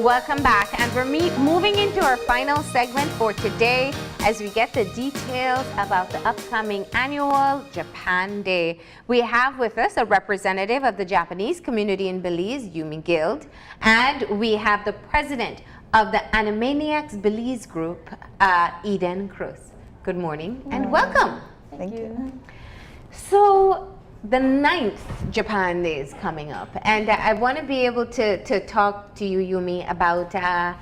welcome back. And we're moving into our final segment for today as we get the details about the upcoming annual Japan Day. We have with us a representative of the Japanese community in Belize, Yumi Guild, and we have the president of the Animaniacs Belize group, Eden Cruz. Good morning and welcome. Thank you. So, the 9th Japan Day is coming up, and I want to be able to talk to you, Yumi, about, I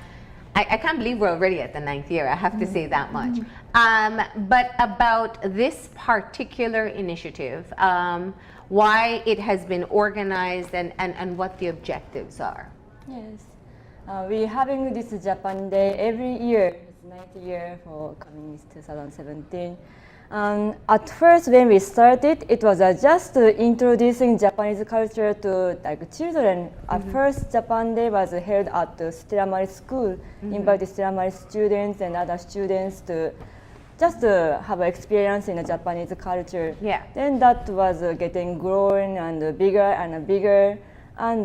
can't believe we're already at the 9th year, I have to say that much, but about this particular initiative, why it has been organized and what the objectives are. Yes, we're having this Japan Day every year. It's 9th year for coming 2017. At first, when we started, it was just introducing Japanese culture to children. At first, Japan Day was held at the Stella Maris School, invited Stella Maris students and other students to just have experience in the Japanese culture. Yeah. Then that was getting growing and bigger and bigger. And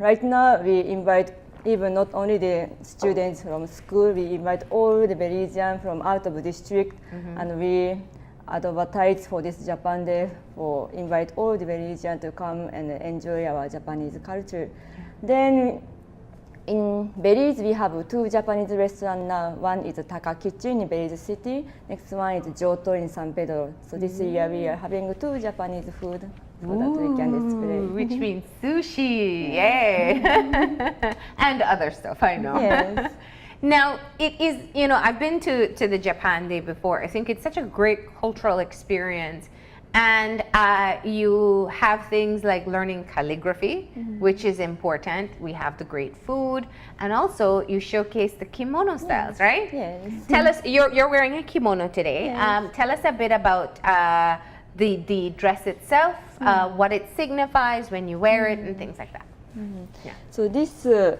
right now, we invite even not only the students from school, we invite all the Belizeans from out of the district, and we advertise for this Japan Day for invite all the Belizeans to come and enjoy our Japanese culture. Then in Belize, we have 2 Japanese restaurants now. One is Taka Kitchen in Belize City. Next one is Johto in San Pedro. So this year we are having 2 Japanese food so that we can display. Which means sushi, yay! And other stuff, I know. Yes. Now, it is, you know, I've been to the Japan Day before. I think it's such a great cultural experience. And you have things like learning calligraphy, which is important. We have the great food. And also, you showcase the kimono styles, right? Yes. Tell us, you're wearing a kimono today. Yes. Tell us a bit about the dress itself, what it signifies when you wear it, and things like that. Yeah. So this, the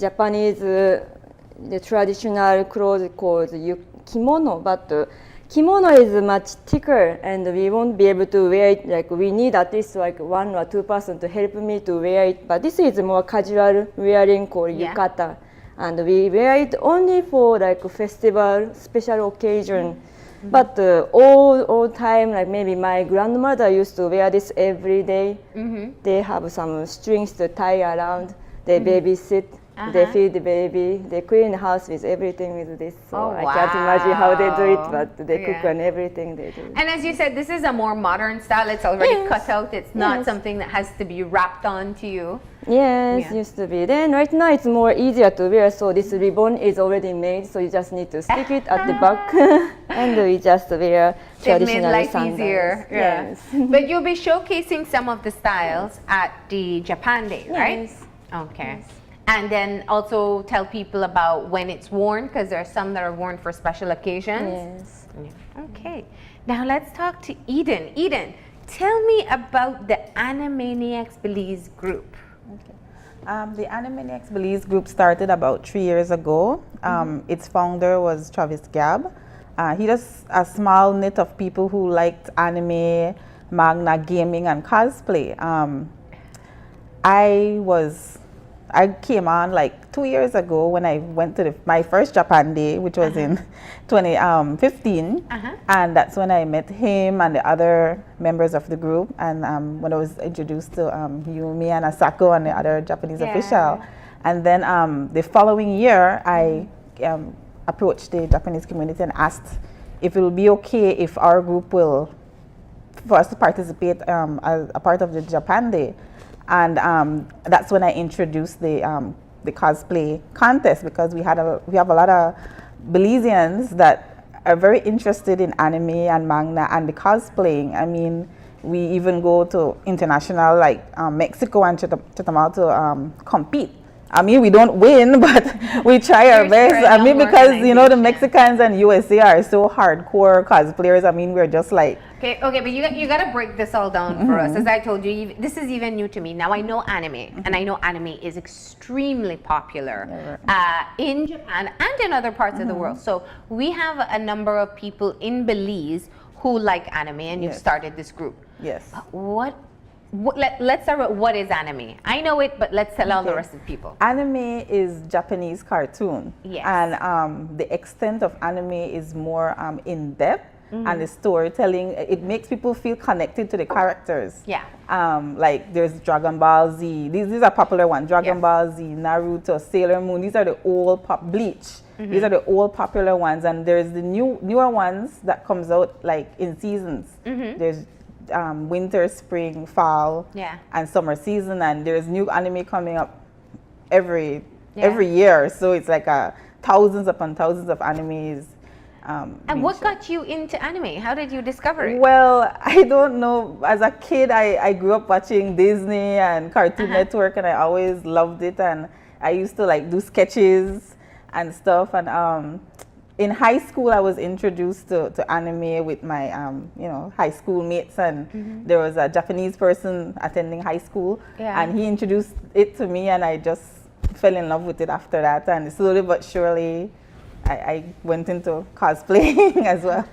Japanese, the traditional clothes called kimono, but kimono is much thicker and we won't be able to wear it, like we need at least like 1 or 2 person to help me to wear it, but this is more casual wearing called yukata, and we wear it only for like festival, special occasion. But all time, like maybe my grandmother used to wear this every day. They have some strings to tie around. They babysit. They feed the baby. They clean the house with everything with this. So I can't imagine how they do it, but they cook and everything they do. And as you said, this is a more modern style. It's already cut out. It's not something that has to be wrapped onto you. Yes, used to be. Then right now it's more easier to wear. So this ribbon is already made. So you just need to stick it at the back, and we just wear traditional life sandals. easier. Yes. But you'll be showcasing some of the styles at the Japan Day, right? Yes. Okay. And then also tell people about when it's worn, because there are some that are worn for special occasions. Yes. Yeah. Okay. Now let's talk to Eden. Eden, tell me about the Animaniacs Belize group. The Animaniacs Belize group started about 3 years ago. Its founder was Travis Gabb. He was a small knit of people who liked anime, manga, gaming, and cosplay. I came on like 2 years ago when I went to my first Japan Day, which was in 2015. And that's when I met him and the other members of the group. And when I was introduced to Yumi and Asako and the other Japanese official. And then the following year, I approached the Japanese community and asked if it will be okay if our group will, for us to participate as a part of the Japan Day. And that's when I introduced the cosplay contest, because we have a lot of Belizeans that are very interested in anime and manga and the cosplaying. I mean, we even go to international like Mexico and Chetumal to compete. I mean, we don't win, but we try our best. I mean, because, you know, the Mexicans and USA are so hardcore cosplayers. I mean, we're just like... Okay, but you got to break this all down for us. As I told you, this is even new to me. Now, I know anime, and I know anime is extremely popular in Japan and in other parts of the world. So we have a number of people in Belize who like anime, and you've started this group. Yes. What let's start with what is anime. I know it, but let's tell all the Okay. rest of the people. Anime is Japanese cartoon. Yes. And the extent of anime is more in depth, and the storytelling, it makes people feel connected to the characters. Yeah. Like there's Dragon Ball Z. These are popular ones. Dragon Yes. Ball Z, Naruto, Sailor Moon. These are the old Bleach. These are the old popular ones, and there's the newer ones that comes out like in seasons. There's winter, spring, fall, Yeah. and summer season, and there's new anime coming up every Yeah. year. So it's like thousands upon thousands of animes. And being what shown. got you into anime? How did you discover it? Well, I don't know. As a kid, I grew up watching Disney and Cartoon Network, and I always loved it. And I used to like do sketches and stuff. And in high school, I was introduced to anime with my high school mates. And there was a Japanese person attending high school, Yeah. and he introduced it to me, and I just fell in love with it after that. And slowly but surely, I went into cosplaying as well.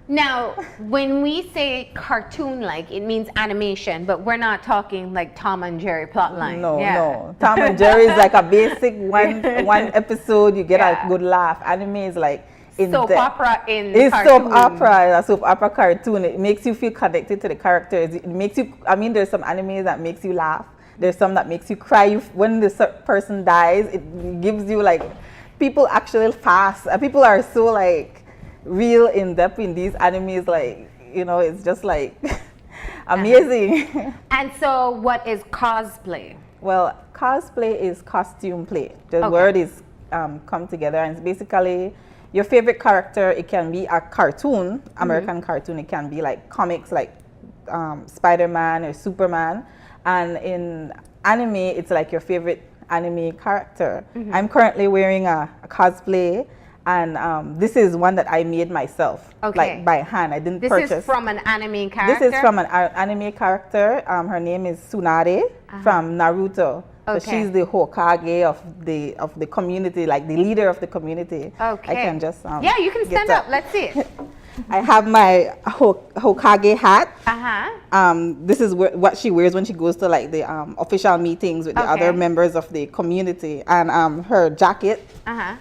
Now, when we say cartoon-like, it means animation, but we're not talking like Tom and Jerry plotline. No, Yeah. no. Tom and Jerry is like a basic one episode. You get Yeah. a good laugh. Anime is like in Soap depth. opera in It's cartoon. soap opera, a soap opera cartoon. It makes you feel connected to the characters. It makes you. I mean, there's some anime that makes you laugh. There's some that makes you cry. When the person dies, it gives you like. People actually fast. People are so like real in depth in these animes. Like it's just like amazing. And so, what is cosplay? Well, cosplay is costume play. The Okay. word is come together, and it's basically your favorite character. It can be a cartoon, American cartoon. It can be like comics, like Spider-Man or Superman. And in anime, it's like your favorite anime character. I'm currently wearing a cosplay, and this is one that I made myself, Okay. like by hand. I didn't This purchase. is from an anime character? This is from an anime character. Her name is Tsunade from Naruto. So Okay. she's the Hokage of the community, like the leader of the community. Okay. I can just yeah, you can get stand up. Let's see it. I have my Hokage hat. Uh-huh. This is what she wears when she goes to like the official meetings with the other Okay. members of the community, and her jacket. Uh-huh.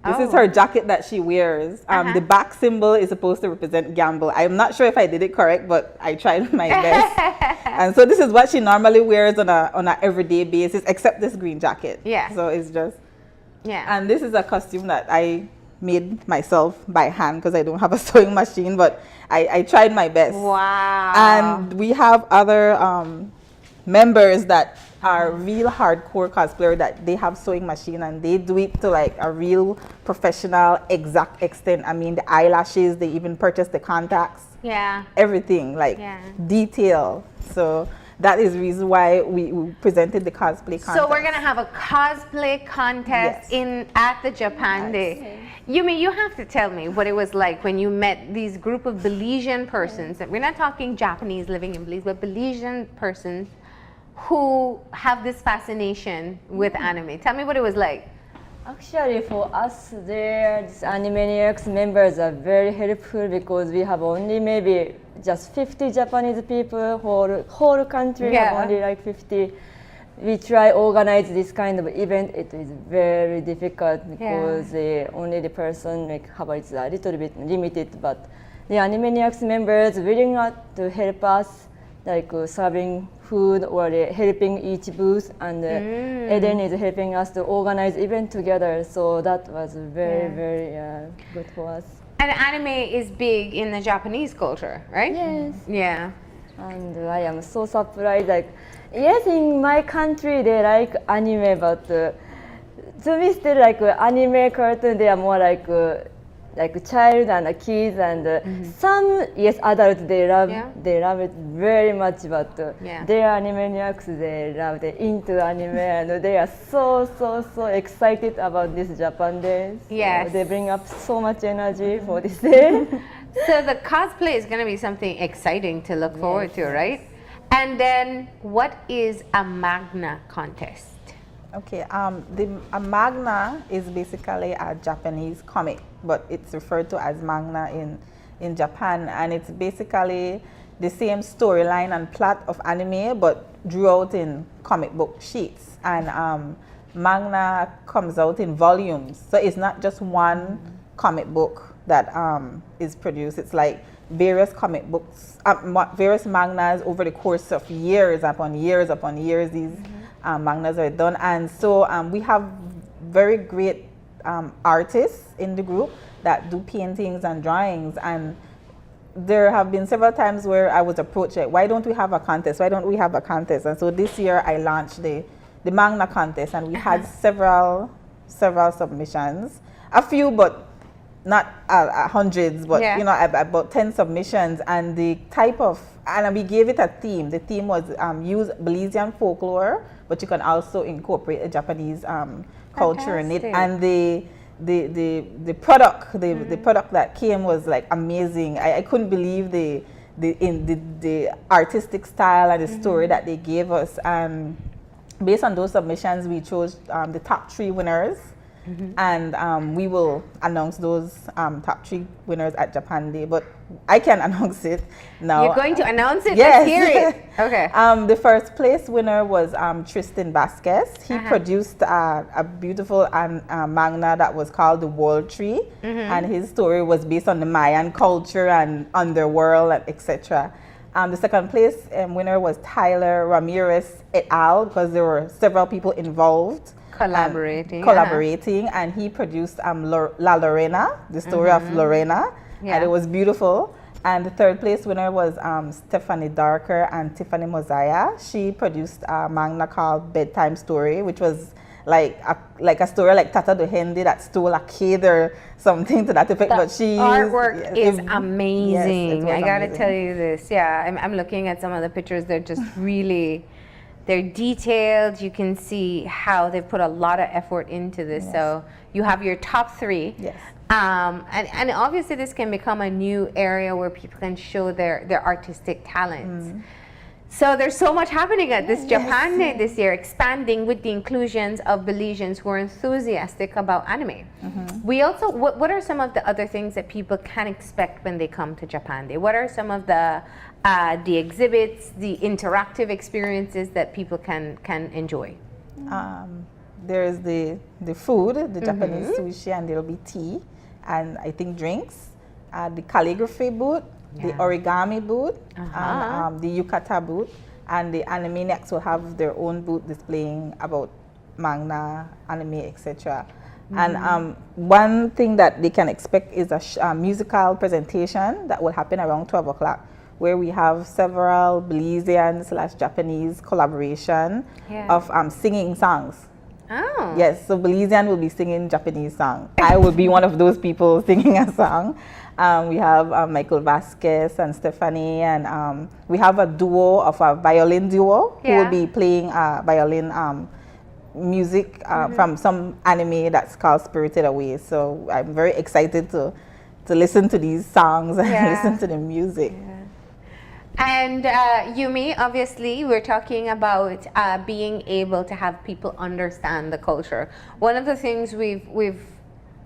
This is Oh. her jacket that she wears. The back symbol is supposed to represent gamble. I'm not sure if I did it correct, but I tried my best. And so this is what she normally wears on a everyday basis, except this green jacket. Yeah. So it's just, Yeah. and this is a costume that I made myself by hand because I don't have a sewing machine, but I tried my best. Wow. And we have other members that are real hardcore cosplayer that they have sewing machine, and they do it to like a real professional exact extent. I mean, the eyelashes, they even purchase the contacts, yeah. everything, like Yeah. detail. So that is the reason why we presented the cosplay contest. So we're gonna have a cosplay contest Yes. at the Japan Day. You have to tell me what it was like when you met these group of Belizean persons. We're not talking Japanese living in Belize, but Belizean persons who have this fascination with anime. Tell me what it was like. Actually, for us, these Animaniacs members are very helpful because we have only maybe just 50 Japanese people. Whole country Yeah. have only like 50. We try organize this kind of event. It is very difficult because only the person like have it's a little bit limited. But the Animaniacs members willing to help us, like serving food or helping each booth, and Eden is helping us to organize event together. So that was very good for us. And anime is big in the Japanese culture, right? Yes. Yeah. And I am so surprised. Like, yes, in my country they like anime, but to me still like anime cartoon, they are more like child and kids, and some adults they love it very much, but their Animaniacs they love into anime, and they are so excited about this Japan Day. So Yes. they bring up so much energy for this day. So the cosplay is going to be something exciting to look forward to, right? And then what is a Magna contest? Okay, a manga is basically a Japanese comic, but it's referred to as manga in Japan, and it's basically the same storyline and plot of anime, but drew out in comic book sheets. And manga comes out in volumes, so it's not just one comic book that is produced. It's like various comic books, various mangas over the course of years upon years upon years. These mangas are done, and so we have very great artists in the group that do paintings and drawings. And there have been several times where I was approached, like, why don't we have a contest? Why don't we have a contest? And so this year I launched the manga contest, and we had several submissions, a few, but not hundreds, but Yeah. you know, about 10 submissions. And the type of, and we gave it a theme. The theme was use Belizean folklore, but you can also incorporate a Japanese culture in it. Fantastic. And the product, the product that came was like amazing. I couldn't believe the artistic style and the story that they gave us. And based on those submissions, we chose the top 3 winners. And we will announce those top 3 winners at Japan Day, but I can announce it now. You're going to announce it? Yes. Let's hear it. Okay. The first place winner was Tristan Vasquez. He produced a beautiful manga that was called The World Tree, and his story was based on the Mayan culture and underworld, and etc. The second place winner was Tyler Ramirez et al., because there were several people involved. Collaborating, and he produced La Lorena, the story of Lorena, and it was beautiful. And the third place winner was Stephanie Darker and Tiffany Mosiah. She produced a manga called Bedtime Story, which was like a story like Tata Duhende that stole a kid or something to that effect. But she artwork is amazing. Yes, I gotta amazing. tell you this. Yeah, I'm looking at some of the pictures. They're just really, they're detailed. You can see how they've put a lot of effort into this. So you have your top 3. Yes. And obviously this can become a new area where people can show their artistic talents. So there's so much happening at this Japan Day this year, expanding with the inclusions of Belizeans who are enthusiastic about anime. We also, what are some of the other things that people can expect when they come to Japan Day? What are some of the exhibits, the interactive experiences that people can enjoy? There's the food, the Japanese sushi, and there'll be tea, and I think drinks. The calligraphy booth, the origami booth, and the yukata booth, and the Anime Next will have their own booth displaying about manga, anime, etc. And one thing that they can expect is a musical presentation that will happen around 12 o'clock, where we have several Belizean/Japanese collaboration of singing songs. Oh. Yes, so Belizean will be singing Japanese song. I will be one of those people singing a song. We have Michael Vasquez and Stephanie, and we have a duo of a violin duo who will be playing violin music from some anime that's called Spirited Away. So I'm very excited to listen to these songs and listen to the music. And Yumi, obviously, we're talking about being able to have people understand the culture. One of the things we've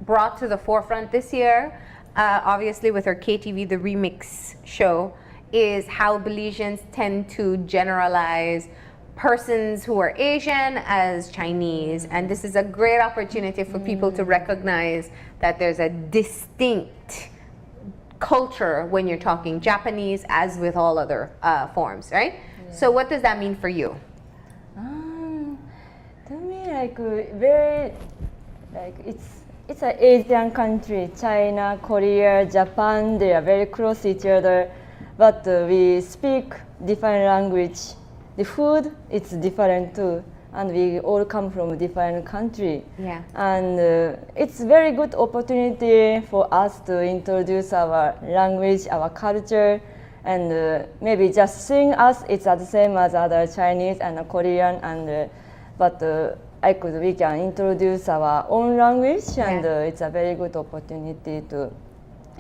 brought to the forefront this year, obviously with our KTV, the Remix show, is how Belizeans tend to generalize persons who are Asian as Chinese. And this is a great opportunity for people to recognize that there's a distinct culture when you're talking Japanese, as with all other forms, right? So what does that mean for you? To me, very it's an Asian country. China, Korea, Japan, they are very close to each other, but we speak different language. The food it's different too, and we all come from different country. Yeah. And it's very good opportunity for us to introduce our language, our culture, and maybe just seeing us it's the same as other Chinese and Korean, and but we can introduce our own language, and it's a very good opportunity to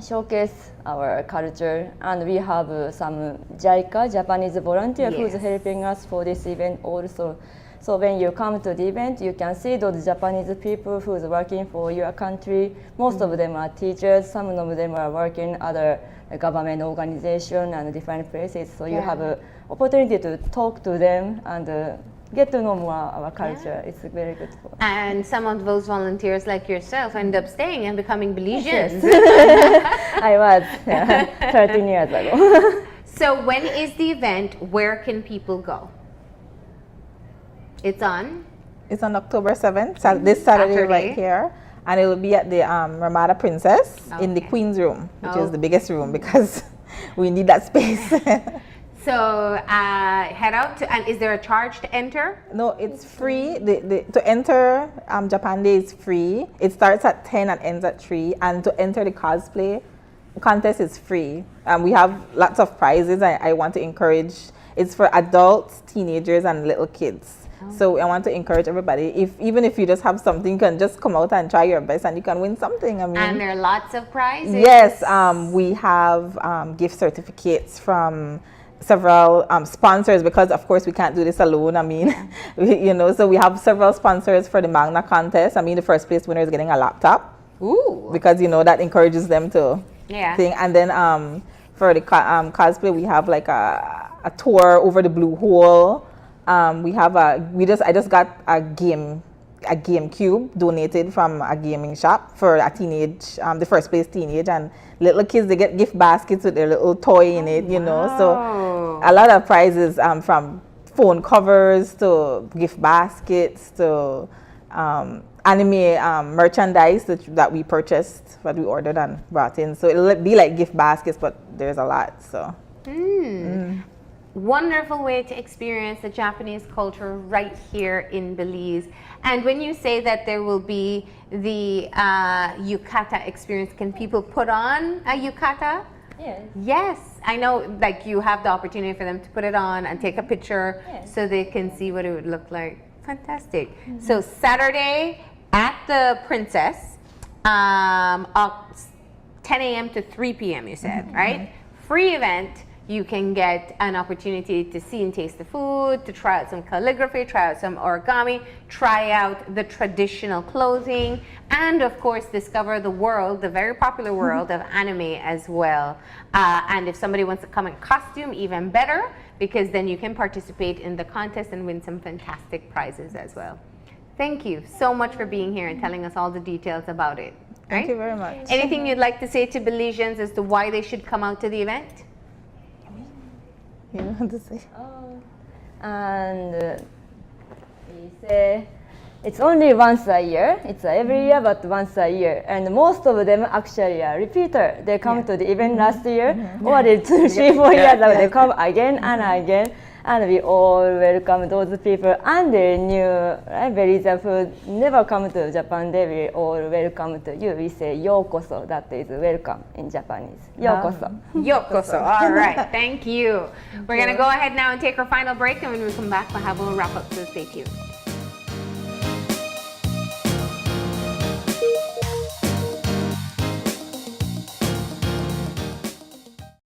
showcase our culture. And we have some JICA, Japanese volunteer, who's helping us for this event also. So when you come to the event, you can see those Japanese people who's working for your country. Most of them are teachers. Some of them are working other government organization and different places. So you have an opportunity to talk to them and get to know more our culture. It's very good. And some of those volunteers like yourself end up staying and becoming Belizeans. I was 13 years ago. So when is the event? Where can people go? It's on? It's on October 7th, this Saturday right here. And it will be at the Ramada Princess in the Queen's Room, which is the biggest room because we need that space. So head out to, and is there a charge to enter? No, it's free. To enter Japan Day is free. It starts at 10 and ends at 3. And to enter the cosplay contest is free. We have lots of prizes. I want to encourage, it's for adults, teenagers, and little kids. So I want to encourage everybody, even if you just have something, you can just come out and try your best and you can win something. I mean, and there are lots of prizes. Yes, we have gift certificates from several sponsors because of course we can't do this alone. I mean, so we have several sponsors for the Magna contest. I mean, the first place winner is getting a laptop. Ooh. Because that encourages them to think. And then for the cosplay, we have like a tour over the Blue Hole. I just got a GameCube donated from a gaming shop for a teenage, the first place teenage, and little kids, they get gift baskets with their little toy in it, so a lot of prizes from phone covers to gift baskets to anime merchandise that we purchased, that we ordered and brought in. So it'll be like gift baskets, but there's a lot, so. Wonderful way to experience the Japanese culture right here in Belize. And when you say that there will be the yukata experience, can people put on a yukata? Yes. Yes, I know, like you have the opportunity for them to put it on and take a picture so they can see what it would look like. Fantastic. So Saturday at the Princess, 10 a.m. to 3 p.m. you said, right? Free event. You can get an opportunity to see and taste the food, to try out some calligraphy, try out some origami, try out the traditional clothing, and of course discover the world, the very popular world of anime as well. And if somebody wants to come in costume, even better, because then you can participate in the contest and win some fantastic prizes as well. Thank you so much for being here and telling us all the details about it. Thank you very much. Anything you'd like to say to Belizeans as to why they should come out to the event? You want to say? And we say it's only once a year. It's every year, but once a year. And most of them actually are repeater. They come to the event last year, or 2, 3, 4 years ago. They come again and again. And we all welcome those people and the new Belizean food never come to Japan Day. We all welcome to you. We say yokoso, that is welcome in Japanese. Yokoso. Yokoso. All right. Thank you. We're going to go ahead now and take our final break. And when we come back, we'll have a little wrap up. So stay tuned.